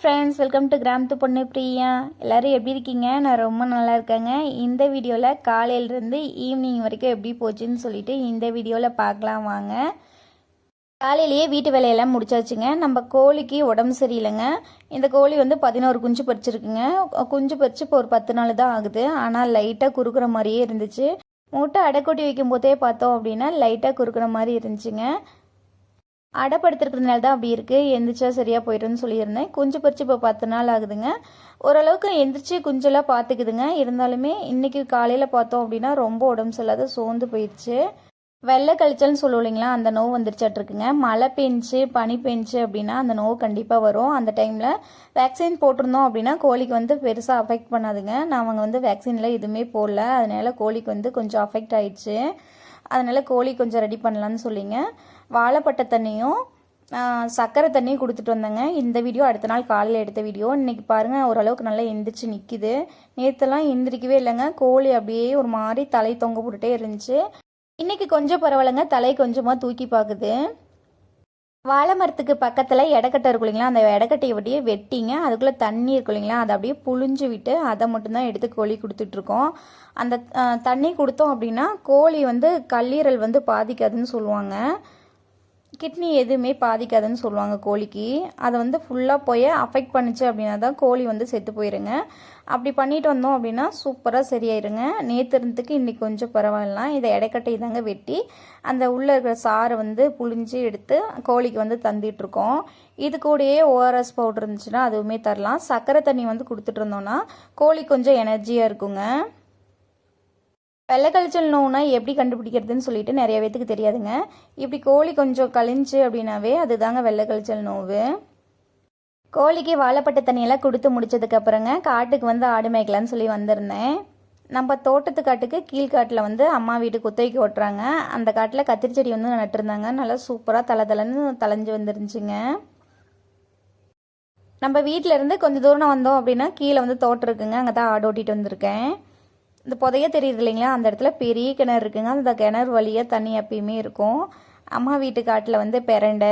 Friends, welcome to கிராமத்து பொண்ணு பிரியா. எல்லோரும் எப்படி இருக்கீங்க? நான் ரொம்ப நல்லா இருக்கேங்க. இந்த வீடியோவில் காலையிலேருந்து ஈவினிங் வரைக்கும் எப்படி போச்சுன்னு சொல்லிட்டு இந்த வீடியோவில் பார்க்கலாம் வாங்க. காலையிலேயே வீட்டு வேலையெல்லாம் முடிச்சாச்சுங்க. நம்ம கோழிக்கு உடம்பு சரியில்லைங்க. இந்த கோழி வந்து 11 குஞ்சு பறிச்சிருக்குங்க. குஞ்சு பறிச்சு இப்போ ஒரு 10 நாள் தான் ஆகுது. ஆனால் லைட்டாக குறுக்குற மாதிரியே இருந்துச்சு. முட்டை அடைக்கொட்டி வைக்கும் போதே பார்த்தோம் அப்படின்னா லைட்டாக குறுக்குற மாதிரி இருந்துச்சுங்க. அடைப்படுத்துறதுனால தான் அப்படி இருக்குது. எந்திரிச்சா சரியாக போய்ட்டுன்னு சொல்லியிருந்தேன். குஞ்சு பறிச்சு இப்போ 10 நாள் ஆகுதுங்க. ஓரளவுக்கு எந்திரிச்சு குஞ்செல்லாம் பார்த்துக்குதுங்க. இருந்தாலுமே இன்றைக்கி காலையில் பார்த்தோம் அப்படின்னா ரொம்ப உடம்பு சரியில்லாத சோர்ந்து போயிடுச்சு. வெள்ளை கழிச்சல்னு சொல்லுவோம் இல்லைங்களா, அந்த நோவு வந்துருச்சாட்ருக்குங்க. மழை பெஞ்சு பனி பெஞ்சு அப்படின்னா அந்த நோவு கண்டிப்பாக வரும். அந்த டைமில் வேக்சின் போட்டிருந்தோம் அப்படின்னா கோழிக்கு வந்து பெருசாக அஃபெக்ட் பண்ணாதுங்க. நாங்கள் வந்து வேக்சினில் எதுவுமே போடல. அதனால கோழிக்கு வந்து கொஞ்சம் அஃபெக்ட் ஆயிடுச்சு. அதனால் கோழி கொஞ்சம் ரெடி பண்ணலான்னு சொல்லிங்க வாழைப்பட்டை தண்ணியும் சர்க்கரை தண்ணியும் கொடுத்துட்டு வந்தேங்க. இந்த வீடியோ அடுத்த நாள் காலையில் எடுத்த வீடியோ. இன்றைக்கி பாருங்கள் ஓரளவுக்கு நல்லா எந்திரிச்சு நிற்கிது. நேற்றுலாம் எந்திரிக்கவே இல்லைங்க. கோழி அப்படியே ஒரு மாதிரி தலை தொங்க போட்டுகிட்டே இருந்துச்சு. இன்றைக்கி கொஞ்சம் பரவாயில்லைங்க, தலை கொஞ்சமாக தூக்கி பார்க்குது. வாழை மரத்துக்கு பக்கத்தில் இடக்கட்டை இருக்கும் இல்லைங்களா, அந்த இடக்கட்டையை அப்படியே வெட்டிங்க. அதுக்குள்ளே தண்ணி இருக்கும் இல்லைங்களா, அதை அப்படியே புழிஞ்சு விட்டு அதை மட்டும்தான் எடுத்து கோழி கொடுத்துட்ருக்கோம். அந்த தண்ணி கொடுத்தோம் அப்படின்னா கோழி வந்து கல்லீரல் வந்து பாதிக்காதுன்னு சொல்லுவாங்க. கிட்னி எதுவுமே பாதிக்காதுன்னு சொல்லுவாங்க கோழிக்கு. அதை வந்து ஃபுல்லாக போய் அஃபெக்ட் பண்ணிச்சு அப்படின்னா தான் கோழி வந்து செத்து போயிருங்க. அப்படி பண்ணிட்டு வந்தோம் அப்படின்னா சூப்பராக சரியாயிருங்க. நேற்று இருந்ததுக்கு இன்றைக்கி கொஞ்சம் பரவாயில்லாம். இதை இடைக்கட்டை தாங்க வெட்டி அந்த உள்ளே இருக்கிற சாரை வந்து புழிஞ்சு எடுத்து கோழிக்கு வந்து தந்துட்டுருக்கோம். இது கூடயே ஓஆர்எஸ் பவுடர் இருந்துச்சுன்னா அதுவுமே தரலாம். சர்க்கரை தண்ணி வந்து கொடுத்துட்டு இருந்தோன்னா கோழி கொஞ்சம் எனர்ஜியாக இருக்குங்க. வெள்ளை கழிச்சல் நோவுனா எப்படி கண்டுபிடிக்கிறதுன்னு சொல்லிட்டு நிறைய பேத்துக்கு தெரியாதுங்க. இப்படி கோழி கொஞ்சம் கழிஞ்சு அப்படின்னாவே அதுதாங்க வெள்ளை கழிச்சல் நோவு. கோழிக்கு வாழைப்பட்ட தண்ணியெல்லாம் கொடுத்து முடிச்சதுக்கப்புறங்க காட்டுக்கு வந்து ஆடு மேய்க்கலான்னு சொல்லி வந்திருந்தேன். நம்ம தோட்டத்து காட்டுக்கு கீழ்காட்டில் வந்து அம்மா வீட்டு குத்தகைக்கு ஓட்டுறாங்க. அந்த காட்டில் கத்திரி செடி வந்து நட்டுருந்தாங்க. நல்லா சூப்பராக தலைன்னு தலைஞ்சு வந்துருந்துச்சுங்க. நம்ம வீட்டில் இருந்து கொஞ்சம் தூரம் வந்தோம் அப்படின்னா கீழே வந்து தோட்டம் இருக்குங்க. அங்கே தான் ஆடு ஓட்டிகிட்டு வந்திருக்கேன். இந்த புதைய தெரியுது இல்லைங்களா, அந்த இடத்துல பெரிய கிணறு இருக்குங்க. அந்த கிணறு வழியாக தண்ணி எப்பயுமே இருக்கும். அம்மா வீட்டு காட்டில் வந்து பெரண்டை,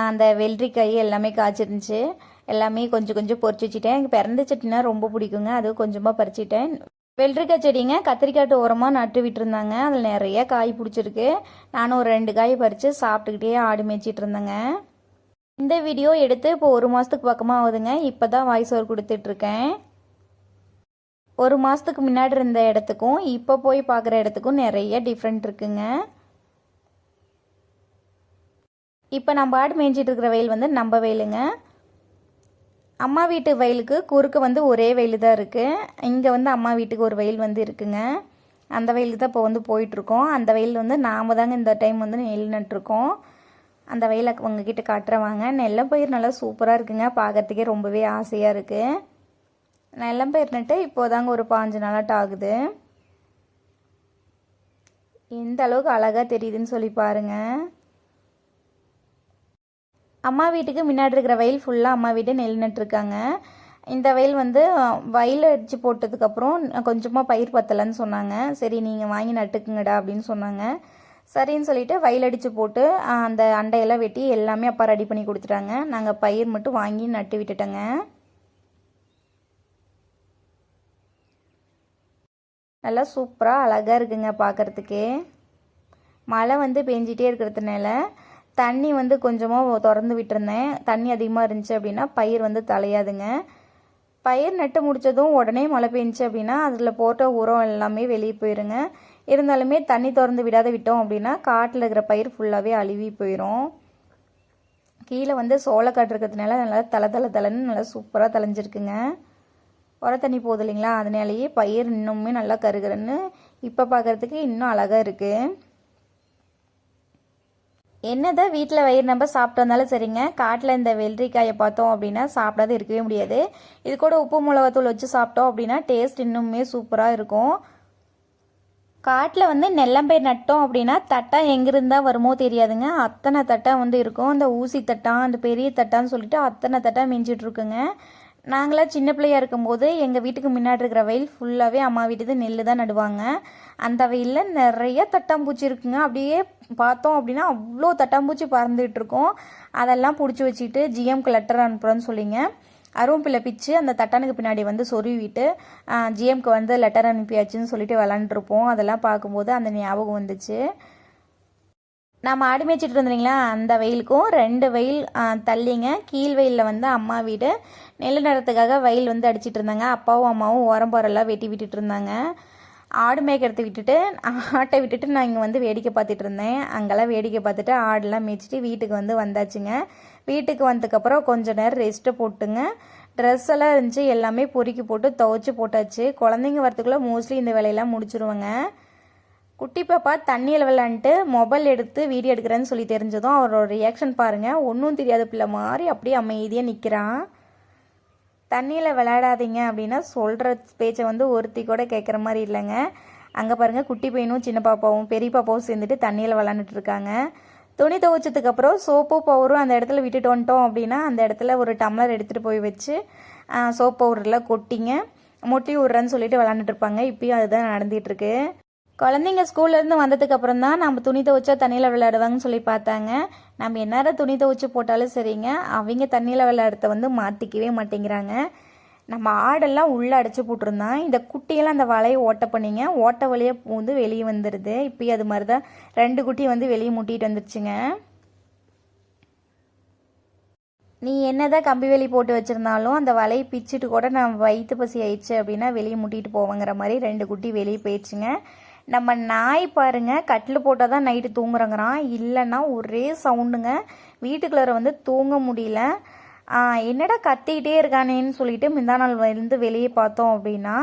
அந்த வெள்ளரிக்காய் எல்லாமே காய்ச்சிருந்துச்சு. எல்லாமே கொஞ்சம் கொஞ்சம் பொறிச்சு வச்சுட்டேன். எனக்கு பிறந்த சட்டினா ரொம்ப பிடிக்குங்க. அது கொஞ்சமாக பறிச்சிட்டேன். வெள்ளரிக்காய் செடிங்க கத்திரிக்காட்டு ஓரமாக நட்டு விட்டுருந்தாங்க. அதில் நிறைய காய் பிடிச்சிருக்கு. நானும் ஒரு 2 காய் பறித்து சாப்பிட்டுக்கிட்டே ஆடு மேய்ச்சிட்டு இருந்தேங்க. இந்த வீடியோ எடுத்து இப்போ 1 மாதத்துக்கு பக்கமாக ஆகுதுங்க. இப்போ தான் வாய்ஸ் ஓவர் கொடுத்துட்ருக்கேன். 1 மாதத்துக்கு முன்னாடி இருந்த இடத்துக்கும் இப்போ போய் பார்க்குற இடத்துக்கும் நிறைய டிஃப்ரெண்ட் இருக்குங்க. இப்போ நம்ம ஆடு மேய்ஞ்சிட்டு இருக்கிற வயல் வந்து நம்ம வயலுங்க. அம்மா வீட்டு வயலுக்கு குறுக்க வந்து ஒரே வயல் தான் இருக்குது. இங்கே வந்து அம்மா வீட்டுக்கு ஒரு வயல் வந்து இருக்குங்க. அந்த வயலுக்கு தான் இப்போ வந்து போயிட்டுருக்கோம். அந்த வயல் வந்து நாம் தாங்க இந்த டைம் வந்து நெல் நட்டுருக்கோம். அந்த வயலை உங்ககிட்ட காட்டுறவாங்க. நெல்லப்பயிர் நல்லா சூப்பராக இருக்குங்க. பார்க்கறதுக்கே ரொம்பவே ஆசையாக இருக்குது. நெல்லம்பயிர் நட்டு இப்போதாங்க ஒரு 5 நாளாட்ட ஆகுது. எந்த அளவுக்கு அழகாக தெரியுதுன்னு சொல்லி பாருங்கள். அம்மா வீட்டுக்கு முன்னாடி இருக்கிற வயல் ஃபுல்லாக அம்மா வீட்டு நெல் நட்டுருக்காங்க. இந்த வயல் வந்து வயல் அடித்து போட்டதுக்கப்புறம் கொஞ்சமாக பயிர் பத்தலைன்னு சொன்னாங்க. சரி நீங்கள் வாங்கி நட்டுக்குங்கடா அப்படின்னு சொன்னாங்க. சரின்னு சொல்லிட்டு வயல் அடித்து போட்டு அந்த அண்டையெல்லாம் வெட்டி எல்லாமே அப்பா ரெடி பண்ணி கொடுத்துட்டாங்க. நாங்கள் பயிர் மட்டும் வாங்கி நட்டு விட்டுட்டோங்க. நல்லா சூப்பராக அழகாக இருக்குங்க பார்க்குறதுக்கே. மழை வந்து பெஞ்சிட்டே இருக்கிறதுனால தண்ணி வந்து கொஞ்சமாக திறந்து விட்டுருந்தேன். தண்ணி அதிகமாக இருந்துச்சு அப்படின்னா பயிர் வந்து தலையாதுங்க. பயிர் நட்டு முடித்ததும் உடனே மழை பெஞ்சிச்சு அப்படின்னா அதில் போட்ட உரம் எல்லாமே வெளியே போயிருங்க. இருந்தாலுமே தண்ணி திறந்து விடாத விட்டோம் அப்படின்னா காட்டில் இருக்கிற பயிர் ஃபுல்லாகவே அழுவி போயிடும். கீழே வந்து சோளக்காட்டு இருக்கிறதுனால நல்லா தலைன்னு நல்லா சூப்பராக தலைஞ்சிருக்குங்க. உர தண்ணி போகுது இல்லைங்களா, அதனாலேயே பயிர் இன்னுமே நல்லா கருகருன்னு இப்போ பார்க்குறதுக்கு இன்னும் அழகாக இருக்குது. என்னதான் வீட்டில் வயிறு நம்ம சாப்பிட்டு வந்தாலும் சரிங்க, காட்டில் இந்த வெள்ளரிக்காயை பார்த்தோம் அப்படின்னா சாப்பிடாத இருக்கவே முடியாது. இது கூட உப்பு மிளகாத்தூள் வச்சு சாப்பிட்டோம் அப்படின்னா டேஸ்ட் இன்னுமே சூப்பராக இருக்கும். காட்டில் வந்து நெல்லம்பயிர் நட்டோம் அப்படின்னா தட்டா எங்கிருந்தா வருமோ தெரியாதுங்க. அத்தனை தட்டா வந்து இருக்கும். அந்த ஊசி தட்டா, அந்த பெரிய தட்டான்னு சொல்லிட்டு அத்தனை தட்டா மிஞ்சிட்ருக்குங்க. நாங்களாம் சின்ன பிள்ளையாக இருக்கும்போது எங்கள் வீட்டுக்கு முன்னாடி இருக்கிற வயல் ஃபுல்லாகவே அம்மா வீட்டுக்கு நெல் தான் நடுவாங்க. அந்த வயலில் நிறைய தட்டாம்பூச்சி இருக்குங்க. அப்படியே பார்த்தோம் அப்படின்னா அவ்வளோ தட்டாம்பூச்சி பறந்துகிட்டு இருக்கோம். அதெல்லாம் பிடிச்சி வச்சுட்டு ஜிஎம்க்கு லெட்டர் அனுப்புகிறோன்னு சொல்லிங்க அரும்பில் பிச்சு அந்த தட்டானுக்கு பின்னாடி வந்து சொருவிட்டு ஜிஎம்க்கு வந்து லெட்டர் அனுப்பியாச்சுன்னு சொல்லிட்டு விளாண்டுருப்போம். அதெல்லாம் பார்க்கும்போது அந்த ஞாபகம் வந்துச்சு. நான் மாடு மேய்ச்சிட்டு இருந்தீங்களா, அந்த வெயிலுக்கும் 2 வெயில் தள்ளிங்க கீழ் வெயிலில் வந்து அம்மா வீடு நெல் நடத்துக்காக வெயில் வந்து அடிச்சிட்டு இருந்தாங்க. அப்பாவும் அம்மாவும் ஓரம்பரெல்லாம் வெட்டி விட்டுட்டு இருந்தாங்க. ஆடு மேய்க்கிறத விட்டுட்டு ஆட்டை விட்டுட்டு நான் இங்கே வந்து வேடிக்கை பார்த்துட்டு இருந்தேன். அங்கெல்லாம் வேடிக்கை பார்த்துட்டு ஆடெல்லாம் மேய்ச்சிட்டு வீட்டுக்கு வந்து வந்தாச்சுங்க. வீட்டுக்கு வந்ததுக்கப்புறம் கொஞ்சம் நேரம் ரெஸ்ட்டு போட்டுங்க. ட்ரெஸ் எல்லாம் இருந்துச்சு, எல்லாமே பொறுக்கி போட்டு துவைச்சி போட்டாச்சு. குழந்தைங்க வரத்துக்குள்ளே மோஸ்ட்லி இந்த வேலையெல்லாம் முடிச்சிருவாங்க. குட்டி பாப்பா தண்ணியில் விளாண்டுட்டு மொபைல் எடுத்து வீடியோ எடுக்கிறேன்னு சொல்லி தெரிஞ்சதும் அவரோட ரியாக்ஷன் பாருங்கள். ஒன்றும் தெரியாத பிள்ளை மாதிரி அப்படியே அமைதியாக நிற்கிறான். தண்ணியில் விளையாடாதீங்க அப்படின்னா சொல்கிற பேச்சை வந்து ஒருத்தி கூட கேட்குற மாதிரி இல்லைங்க. அங்கே பாருங்கள், குட்டி பையனும் சின்ன பாப்பாவும் பெரிய பாப்பாவும் சேர்ந்துட்டு தண்ணியில் விளாண்டுட்டு இருக்காங்க. துணி துவைச்சதுக்கப்புறம் சோப்பு பவுரும் அந்த இடத்துல விட்டுட்டு வந்துட்டோம் அப்படின்னா அந்த இடத்துல ஒரு டம்ளர் எடுத்துகிட்டு போய் வச்சு சோப் பவுடரில் கொட்டிங்க மொட்டி விட்றேன்னு சொல்லிட்டு விளாண்டுட்டு இருப்பாங்க. இப்பயும் அதுதான் நடந்துகிட்ருக்கு. குழந்தைங்க ஸ்கூல்லேருந்து வந்ததுக்கப்புறம் தான் நம்ம துணி துவைச்சா தண்ணியில் விளையாடுவாங்கன்னு சொல்லி பார்த்தாங்க. நம்ம என்ன துணி துவைச்சி போட்டாலும் சரிங்க, அவங்க தண்ணியில் விளையாடுறத வந்து மாற்றிக்கவே மாட்டேங்கிறாங்க. நம்ம ஆடெல்லாம் உள்ளே அடைச்சி போட்டிருந்தான். இந்த குட்டியெல்லாம் அந்த வலையை ஓட்ட பண்ணிங்க, ஓட்ட வழியாக வந்து வெளியே வந்துடுது. இப்போயும் அது மாதிரி தான் 2 குட்டி வந்து வெளியே முட்டிகிட்டு வந்துருச்சுங்க. நீ என்னதான் கம்பி வேலி போட்டு வச்சுருந்தாலும் அந்த வலையை பிச்சுட்டு கூட நான் வயிற்று பசி ஆயிடுச்சு அப்படின்னா வெளியே முட்டிட்டு போவேங்கிற மாதிரி 2 குட்டி வெளியே போயிடுச்சுங்க. நம்ம நாய் பாருங்க, கட்டில் போட்டால் தான் நைட்டு தூங்குறங்கிறான், இல்லைன்னா ஒரே சவுண்டுங்க. வீட்டுக்குள்ளார வந்து தூங்க முடியல. என்னடா கத்திக்கிட்டே இருக்கானேன்னு சொல்லிட்டு முந்தா நாள் வந்து வெளியே பார்த்தோம் அப்படின்னா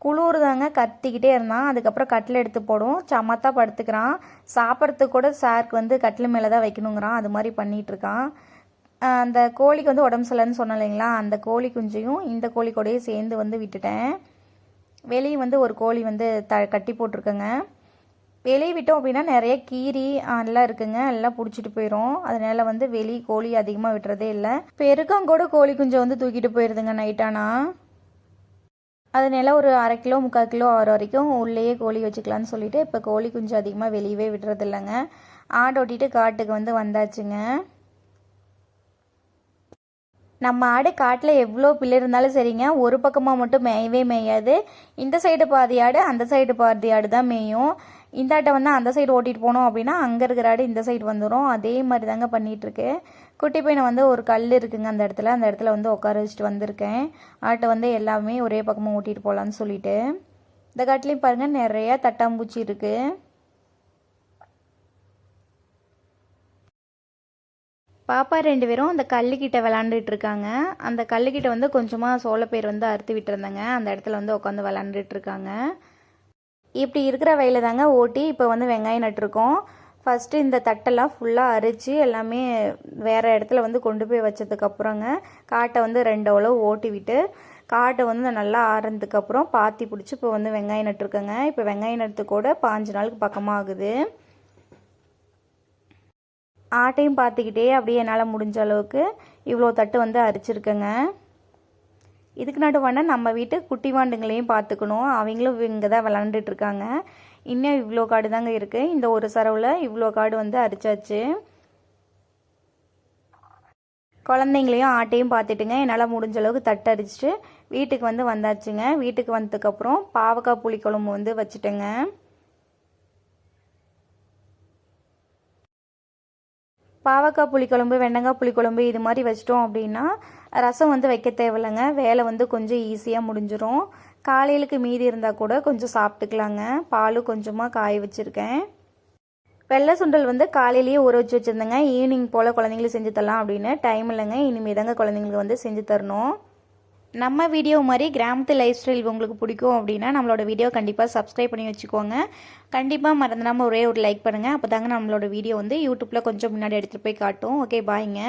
குளிர் தாங்க, கத்திக்கிட்டே இருந்தான். அதுக்கப்புறம் கட்டில் எடுத்து போடும், சமத்தா படுத்துக்கிறான். சாப்பிட்றதுக்கு கூட சாருக்கு வந்து கட்டில் மேலே தான் வைக்கணுங்கிறான். அது மாதிரி பண்ணிகிட்ருக்கான். அந்த கோழிக்கு வந்து உடம்பு சரியில்லைன்னு சொன்னேன் இல்லைங்களா, அந்த கோழி குஞ்சையும் இந்த கோழி கூடயே சேர்ந்து வந்து விட்டுட்டேன். வெளியே வந்து ஒரு கோழி வந்து கட்டி போட்டிருக்கேங்க. வெளியே விட்டோம் அப்படின்னா நிறைய கீரி எல்லாம் இருக்குங்க, எல்லாம் பிடிச்சிட்டு போயிடும். அதனால வந்து வெளியே கோழி அதிகமாக விட்டுறதே இல்லை. பெருக்கம் கூட கோழி குஞ்சை வந்து தூக்கிட்டு போயிடுதுங்க நைட்டானா. அதனால ஒரு 1/2 கிலோ 3/4 கிலோ ஆகிற வரைக்கும் உள்ளேயே கோழி வச்சுக்கலான்னு சொல்லிட்டு இப்போ கோழி குஞ்சு அதிகமாக வெளியவே விட்டுறது இல்லைங்க. ஆடு ஓட்டிட்டு காட்டுக்கு வந்து வந்தாச்சுங்க. நம்ம ஆடு காட்டில் எவ்வளோ பிள்ளை இருந்தாலும் சரிங்க, ஒரு பக்கமாக மட்டும் மேயவே மேயாது. இந்த சைடு பாதி ஆடு, அந்த சைடு பாதி ஆடு தான் மேயும். இந்த ஆட்டை வந்து அந்த சைடு ஓட்டிகிட்டு போனோம் அப்படின்னா அங்கே இருக்கிற ஆடு இந்த சைடு வந்துடும். அதே மாதிரி தாங்க பண்ணிகிட்ருக்கு. குட்டி பையனை வந்து ஒரு கல் இருக்குங்க அந்த இடத்துல வந்து உட்கார வச்சுட்டு வந்திருக்கேன். ஆட்டை வந்து எல்லாமே ஒரே பக்கமாக ஓட்டிகிட்டு போகலான்னு சொல்லிட்டு. இந்த காட்டிலையும் பாருங்கள் நிறையா தட்டாம்பூச்சி இருக்குது. பாப்பா 2 பேரும் அந்த கல்லுக்கிட்ட விளாண்டுட்டு இருக்காங்க. அந்த கல்லுக்கிட்ட வந்து கொஞ்சமாக சோளப்பயிர் வந்து அறுத்து விட்டுருந்தாங்க. அந்த இடத்துல வந்து உட்காந்து விளாண்டுட்டு இருக்காங்க. இப்படி இருக்கிற வயலில் தாங்க ஓட்டி இப்போ வந்து வெங்காயம் நட்டுருக்கோம். ஃபஸ்ட்டு இந்த தட்டெல்லாம் ஃபுல்லாக அரித்து எல்லாமே வேறு இடத்துல வந்து கொண்டு போய் வச்சதுக்கப்புறங்க காட்டை வந்து 2 அளவு ஓட்டி விட்டு காட்டை வந்து நல்லா ஆறுனதுக்கப்புறம் பாத்தி பிடிச்சி இப்போ வந்து வெங்காயம் நட்டுருக்கேங்க. இப்போ வெங்காயம் நட்டு கூட 5 நாளுக்கு பக்கமாக ஆகுது. ஆட்டையும் பார்த்துக்கிட்டே அப்படியே என்னால் முடிஞ்ச அளவுக்கு இவ்வளோ தட்டு வந்து அரிச்சிருக்கேங்க. இதுக்கு நடுவான நம்ம வீட்டு குட்டி வாண்டுங்களையும் பார்த்துக்கணும். அவங்களும் இங்கே தான் விளாண்டுட்டு இருக்காங்க. இன்னும் இவ்வளோ காடு தாங்க இருக்குது. இந்த ஒரு சரவில் இவ்வளோ காடு வந்து அரிச்சாச்சு. குழந்தைங்களையும் ஆட்டையும் பார்த்துட்டுங்க என்னால் முடிஞ்ச அளவுக்கு தட்டு அரிச்சிட்டு வீட்டுக்கு வந்து வந்தாச்சுங்க. வீட்டுக்கு வந்ததுக்கப்புறம் பாவக்காய் புளிக்குழம்பு வந்து வச்சுட்டேங்க. பாவக்காய் புளிக்குழம்பு, வெண்டைக்காய் புளிக்குழம்பு இது மாதிரி வச்சிட்டோம் அப்படின்னா ரசம் வந்து வைக்க தேவையில்லைங்க. வேலை வந்து கொஞ்சம் ஈஸியாக முடிஞ்சிடும். காலையிலுக்கு மீதி இருந்தால் கூட கொஞ்சம் சாப்பிட்டுக்கலாங்க. பாலும் கொஞ்சமாக காய வச்சுருக்கேன். வெள்ளை சுண்டல் வந்து காலையிலேயே ஊற வச்சு வச்சுருந்தேங்க. ஈவினிங் போல் குழந்தைங்களுக்கு செஞ்சு தரலாம் அப்படின்னு டைம் இல்லைங்க. இனிமேல் தாங்க குழந்தைங்களுக்கு வந்து செஞ்சு தரணும். நம்ம வீடியோ மாதிரி கிராமத்து லைஃப் ஸ்டைல் உங்களுக்கு பிடிக்கும் அப்படின்னா நம்மளோட வீடியோ கண்டிப்பாக சப்ஸ்கிரைப் பண்ணி வச்சுக்கோங்க. கண்டிப்பாக மறந்துடாமல் ஒரே ஒரு லைக் பண்ணுங்கள். அப்போ தாங்க நம்மளோட வீடியோ வந்து யூடியூப்பில் கொஞ்சம் முன்னாடி எடுத்துகிட்டு போய் காட்டும். ஓகே, பாய்ங்க.